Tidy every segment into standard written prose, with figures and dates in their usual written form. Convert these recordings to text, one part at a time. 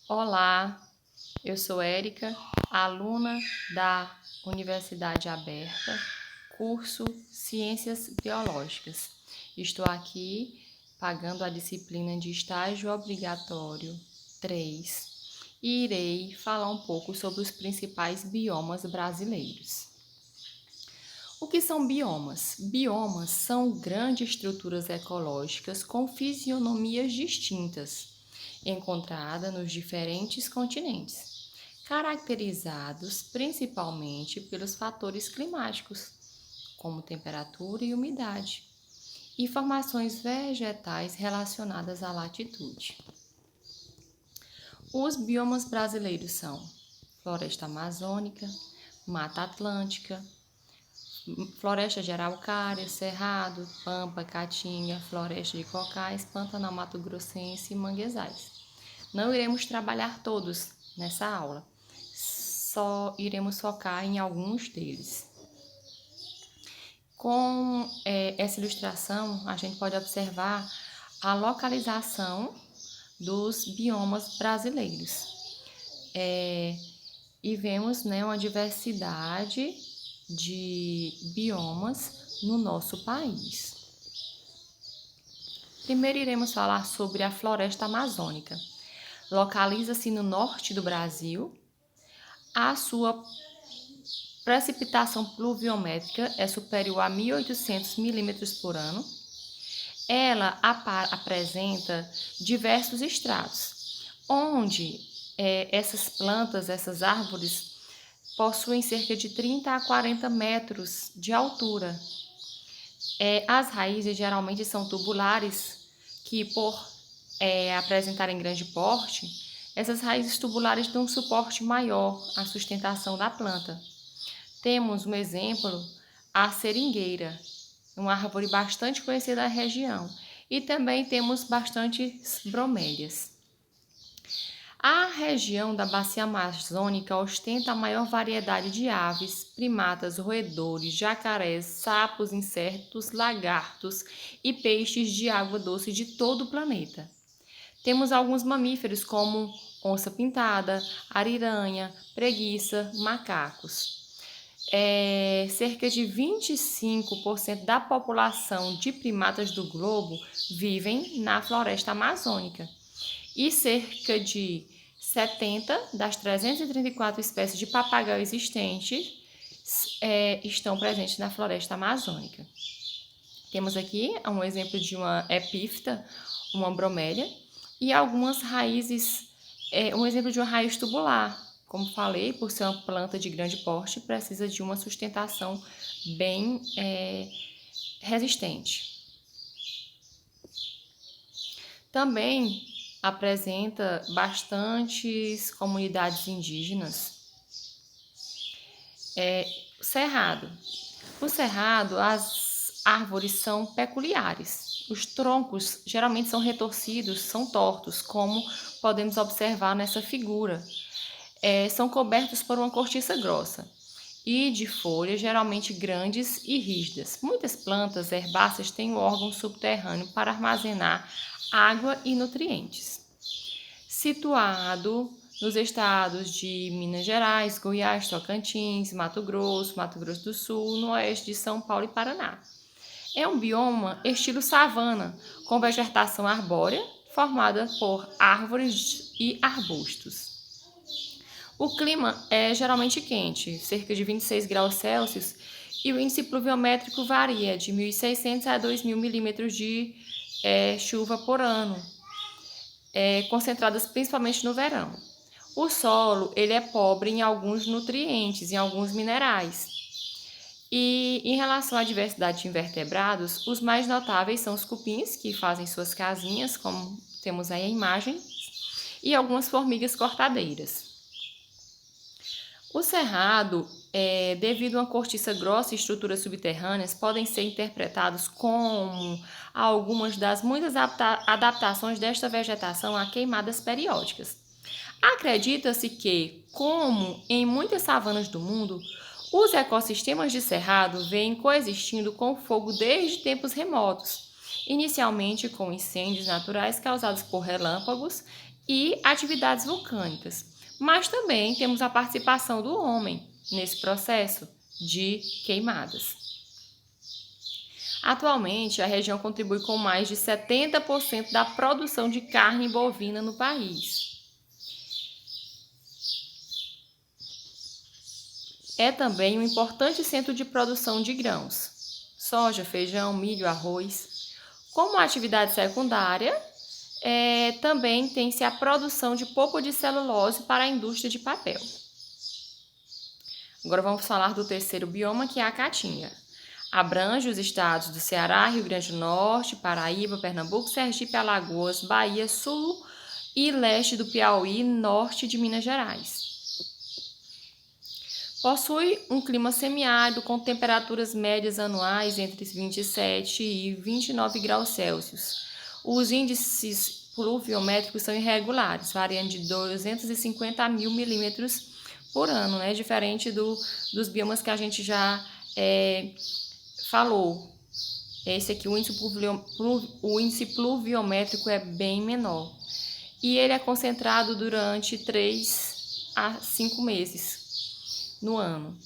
Olá, eu sou Érica, aluna da Universidade Aberta, curso Ciências Biológicas. Estou aqui pagando a disciplina de estágio obrigatório 3 e irei falar um pouco sobre os principais biomas brasileiros. O que são biomas? Biomas são grandes estruturas ecológicas com fisionomias distintas, encontradas nos diferentes continentes, caracterizados principalmente pelos fatores climáticos, como temperatura e umidade, e formações vegetais relacionadas à latitude. Os biomas brasileiros são floresta amazônica, mata atlântica, floresta de araucária, cerrado, pampa, caatinga, floresta de cocais, pantanal mato-grossense e manguezais. Não iremos trabalhar todos nessa aula, só iremos focar em alguns deles. Com essa ilustração, a gente pode observar a localização dos biomas brasileiros. E vemos uma diversidade de biomas no nosso país. Primeiro iremos falar sobre a floresta amazônica. Localiza-se no norte do Brasil. A sua precipitação pluviométrica é superior a 1.800 milímetros por ano. Ela apresenta diversos estratos, onde essas plantas, essas árvores, possuem cerca de 30 a 40 metros de altura. As raízes geralmente são tubulares, que por apresentarem grande porte, essas raízes tubulares dão um suporte maior à sustentação da planta. Temos um exemplo, a seringueira, uma árvore bastante conhecida da região, e também temos bastantes bromélias. A região da bacia amazônica ostenta a maior variedade de aves, primatas, roedores, jacarés, sapos, insetos, lagartos e peixes de água doce de todo o planeta. Temos alguns mamíferos como onça-pintada, ariranha, preguiça, macacos. Cerca de 25% da população de primatas do globo vivem na floresta amazônica. E cerca de 70 das 334 espécies de papagaio existentes estão presentes na floresta amazônica. Temos aqui um exemplo de uma epífita, uma bromélia, e algumas raízes, um exemplo de uma raiz tubular. Como falei, por ser uma planta de grande porte, precisa de uma sustentação bem resistente. Também apresenta bastantes comunidades indígenas. Cerrado. No cerrado, as árvores são peculiares. Os troncos geralmente são retorcidos, são tortos, como podemos observar nessa figura. São cobertos por uma cortiça grossa e de folhas geralmente grandes e rígidas. Muitas plantas herbáceas têm um órgão subterrâneo para armazenar água e nutrientes. Situado nos estados de Minas Gerais, Goiás, Tocantins, Mato Grosso do Sul, no oeste de São Paulo e Paraná. É um bioma estilo savana, com vegetação arbórea, formada por árvores e arbustos. O clima é geralmente quente, cerca de 26 graus Celsius, e o índice pluviométrico varia de 1.600 a 2.000 milímetros de chuva por ano, concentradas principalmente no verão. O solo ele é pobre em alguns nutrientes, em alguns minerais. E em relação à diversidade de invertebrados, os mais notáveis são os cupins, que fazem suas casinhas, como temos aí a imagem, e algumas formigas cortadeiras. O cerrado, devido a uma cortiça grossa e estruturas subterrâneas, podem ser interpretados como algumas das muitas adaptações desta vegetação a queimadas periódicas. Acredita-se que, como em muitas savanas do mundo, os ecossistemas de cerrado vêm coexistindo com o fogo desde tempos remotos, inicialmente com incêndios naturais causados por relâmpagos e atividades vulcânicas. Mas também temos a participação do homem nesse processo de queimadas. Atualmente, a região contribui com mais de 70% da produção de carne bovina no país. É também um importante centro de produção de grãos, soja, feijão, milho, arroz. Como atividade secundária, também tem-se a produção de polpa de celulose para a indústria de papel. Agora vamos falar do terceiro bioma, que é a Caatinga. Abrange os estados do Ceará, Rio Grande do Norte, Paraíba, Pernambuco, Sergipe, Alagoas, Bahia, sul e leste do Piauí, norte de Minas Gerais. Possui um clima semiárido com temperaturas médias anuais entre 27 e 29 graus Celsius. Os índices pluviométricos são irregulares, variando de 250 a 1.000 milímetros por ano, né? Diferente dos biomas que a gente já falou. Esse aqui, o índice pluviométrico é bem menor. E ele é concentrado durante 3 a 5 meses no ano.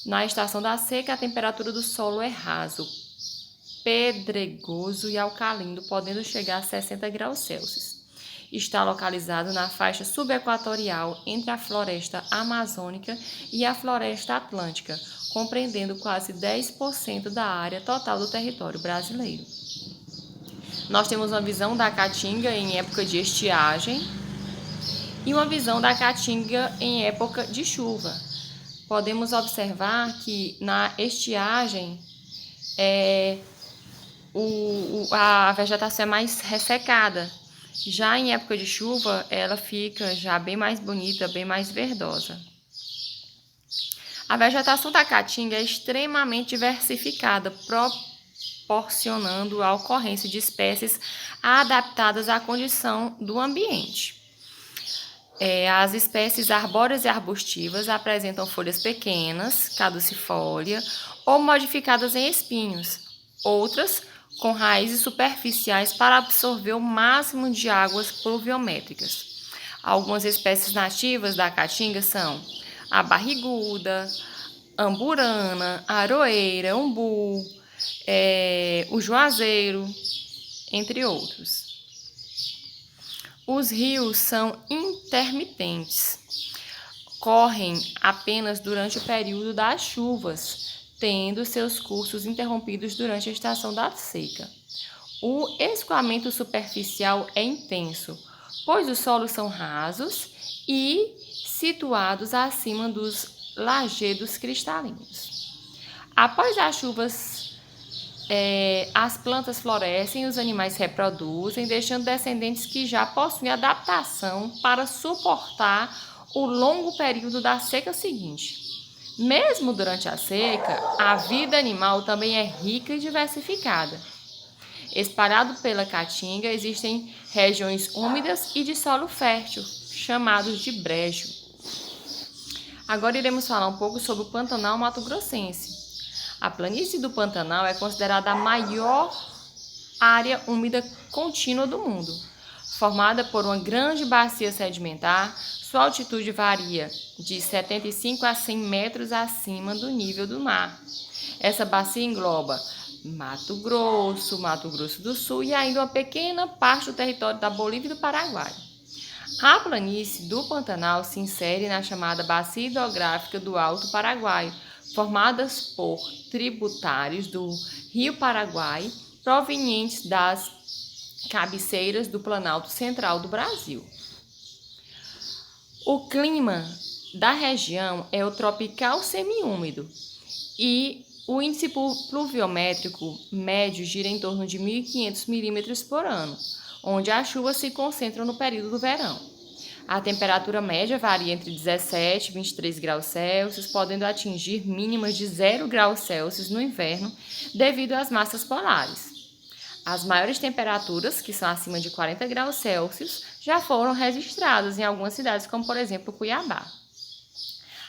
Na estação da seca, a temperatura do solo é raso, pedregoso e alcalino, podendo chegar a 60 graus Celsius. Está localizado na faixa subequatorial entre a floresta amazônica e a floresta atlântica, compreendendo quase 10% da área total do território brasileiro. Nós temos uma visão da Caatinga em época de estiagem e uma visão da Caatinga em época de chuva. Podemos observar que na estiagem a vegetação é mais ressecada. Já em época de chuva, ela fica já bem mais bonita, bem mais verdosa. A vegetação da Caatinga é extremamente diversificada, proporcionando a ocorrência de espécies adaptadas à condição do ambiente. As espécies arbóreas e arbustivas apresentam folhas pequenas, caducifólia ou modificadas em espinhos. Outras com raízes superficiais para absorver o máximo de águas pluviométricas. Algumas espécies nativas da Caatinga são a barriguda, amburana, aroeira, umbu, o juazeiro, entre outros. Os rios são intermitentes, correm apenas durante o período das chuvas, tendo seus cursos interrompidos durante a estação da seca. O escoamento superficial é intenso, pois os solos são rasos e situados acima dos lajedos cristalinos. Após as chuvas, as plantas florescem e os animais se reproduzem, deixando descendentes que já possuem adaptação para suportar o longo período da seca seguinte. Mesmo durante a seca, a vida animal também é rica e diversificada. Espalhado pela Caatinga, existem regiões úmidas e de solo fértil, chamados de brejo. Agora iremos falar um pouco sobre o Pantanal mato-grossense. A planície do Pantanal é considerada a maior área úmida contínua do mundo. Formada por uma grande bacia sedimentar, sua altitude varia de 75 a 100 metros acima do nível do mar. Essa bacia engloba Mato Grosso do Sul e ainda uma pequena parte do território da Bolívia e do Paraguai. A planície do Pantanal se insere na chamada Bacia Hidrográfica do Alto Paraguai, formadas por tributários do Rio Paraguai, provenientes das cabeceiras do Planalto Central do Brasil. O clima da região é o tropical semiúmido e o índice pluviométrico médio gira em torno de 1.500 milímetros por ano, onde as chuvas se concentram no período do verão. A temperatura média varia entre 17 e 23 graus Celsius, podendo atingir mínimas de 0 graus Celsius no inverno, devido às massas polares. As maiores temperaturas, que são acima de 40 graus Celsius, já foram registradas em algumas cidades, como por exemplo Cuiabá.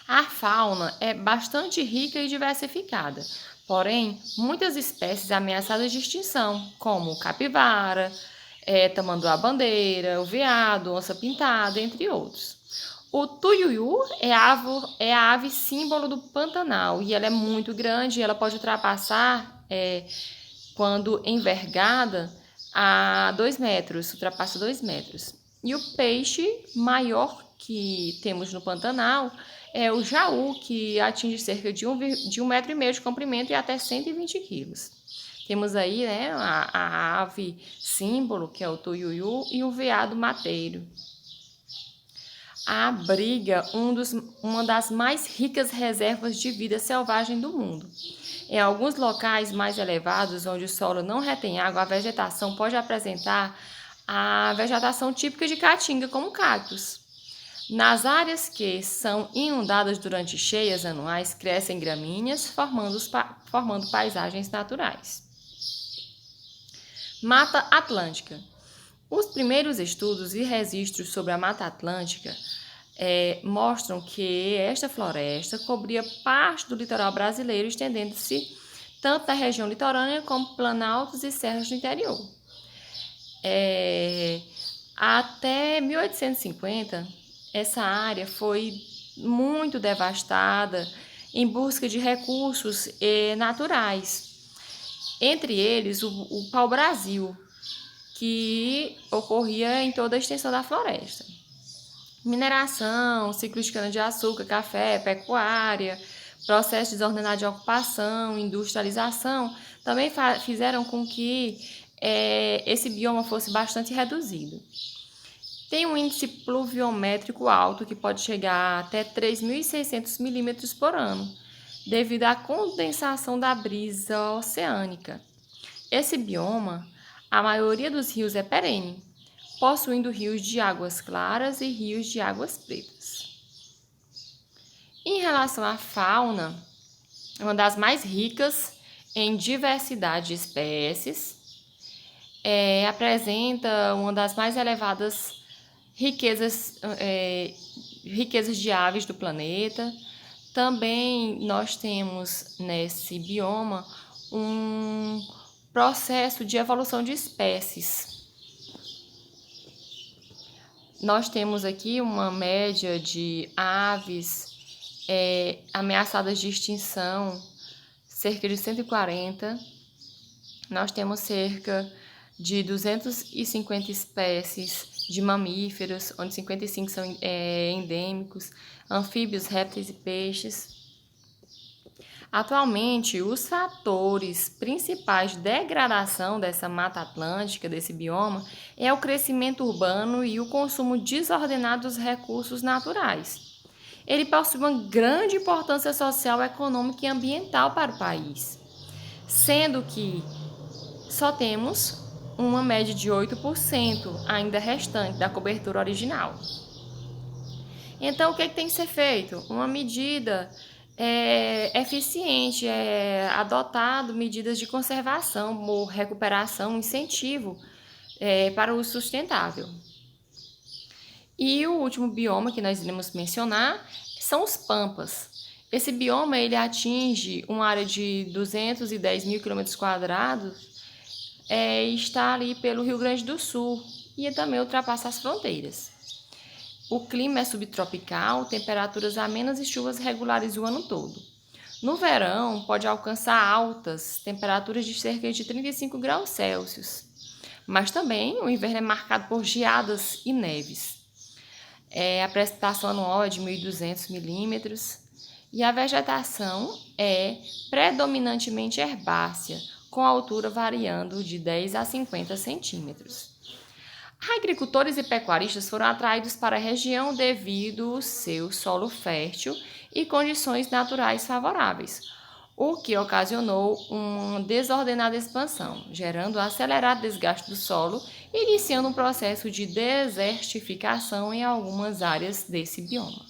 A fauna é bastante rica e diversificada, porém, muitas espécies ameaçadas de extinção, como capivara, tamanduá-bandeira, o veado, onça-pintada, entre outros. O tuiuiu é a ave símbolo do Pantanal e ela é muito grande, ela pode ultrapassar, quando envergada, a 2 metros, ultrapassa 2 metros. E o peixe maior que temos no Pantanal é o jaú, que atinge cerca de 1,5 metro de comprimento e até 120 quilos. Temos aí, né, a ave símbolo, que é o tuiuiu, e o veado mateiro. Abriga uma das mais ricas reservas de vida selvagem do mundo. Em alguns locais mais elevados, onde o solo não retém água, a vegetação pode apresentar a vegetação típica de caatinga, como cactos. Nas áreas que são inundadas durante cheias anuais, crescem gramíneas, formando paisagens naturais. Mata Atlântica. Os primeiros estudos e registros sobre a Mata Atlântica mostram que esta floresta cobria parte do litoral brasileiro, estendendo-se tanto na região litorânea como planaltos e serras do interior. Até 1850, essa área foi muito devastada em busca de recursos naturais, entre eles o pau-brasil, que ocorria em toda a extensão da floresta. Mineração, ciclos de cana-de-açúcar, café, pecuária, processo desordenado de ocupação, industrialização, também fizeram com que esse bioma fosse bastante reduzido. Tem um índice pluviométrico alto, que pode chegar até 3.600 milímetros por ano, devido à condensação da brisa oceânica. Esse bioma, a maioria dos rios é perene, possuindo rios de águas claras e rios de águas pretas. Em relação à fauna, é uma das mais ricas em diversidade de espécies, apresenta uma das mais elevadas riquezas de aves do planeta. Também nós temos nesse bioma um processo de evolução de espécies. Nós temos aqui uma média de aves ameaçadas de extinção, cerca de 140. Nós temos cerca de 250 espécies de mamíferos, onde 55 são endêmicos, anfíbios, répteis e peixes. Atualmente, os fatores principais de degradação dessa Mata Atlântica, desse bioma, é o crescimento urbano e o consumo desordenado dos recursos naturais. Ele possui uma grande importância social, econômica e ambiental para o país, sendo que só temos uma média de 8% ainda restante da cobertura original. Então, o que tem que ser feito? Uma medida eficiente, adotado medidas de conservação ou recuperação, incentivo para o uso sustentável. E o último bioma que nós iremos mencionar são os pampas. Esse bioma ele atinge uma área de 210 mil km², está ali pelo Rio Grande do Sul e também ultrapassa as fronteiras. O clima é subtropical, temperaturas amenas e chuvas regulares o ano todo. No verão, pode alcançar altas temperaturas de cerca de 35 graus Celsius, mas também o inverno é marcado por geadas e neves. A precipitação anual é de 1.200 milímetros e a vegetação é predominantemente herbácea, com altura variando de 10 a 50 centímetros. Agricultores e pecuaristas foram atraídos para a região devido ao seu solo fértil e condições naturais favoráveis, o que ocasionou uma desordenada expansão, gerando um acelerado desgaste do solo, iniciando um processo de desertificação em algumas áreas desse bioma.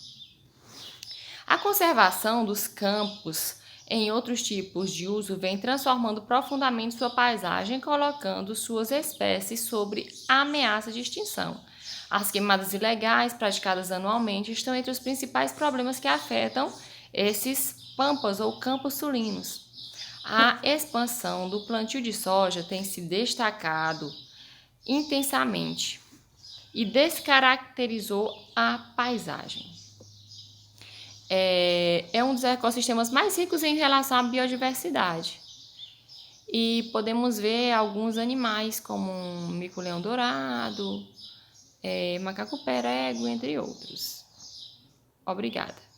A conservação dos campos em outros tipos de uso vem transformando profundamente sua paisagem, colocando suas espécies sob ameaça de extinção. As queimadas ilegais praticadas anualmente estão entre os principais problemas que afetam esses pampas ou campos sulinos. A expansão do plantio de soja tem se destacado intensamente e descaracterizou a paisagem. É um dos ecossistemas mais ricos em relação à biodiversidade. E podemos ver alguns animais como mico-leão dourado, macaco perego, entre outros. Obrigada.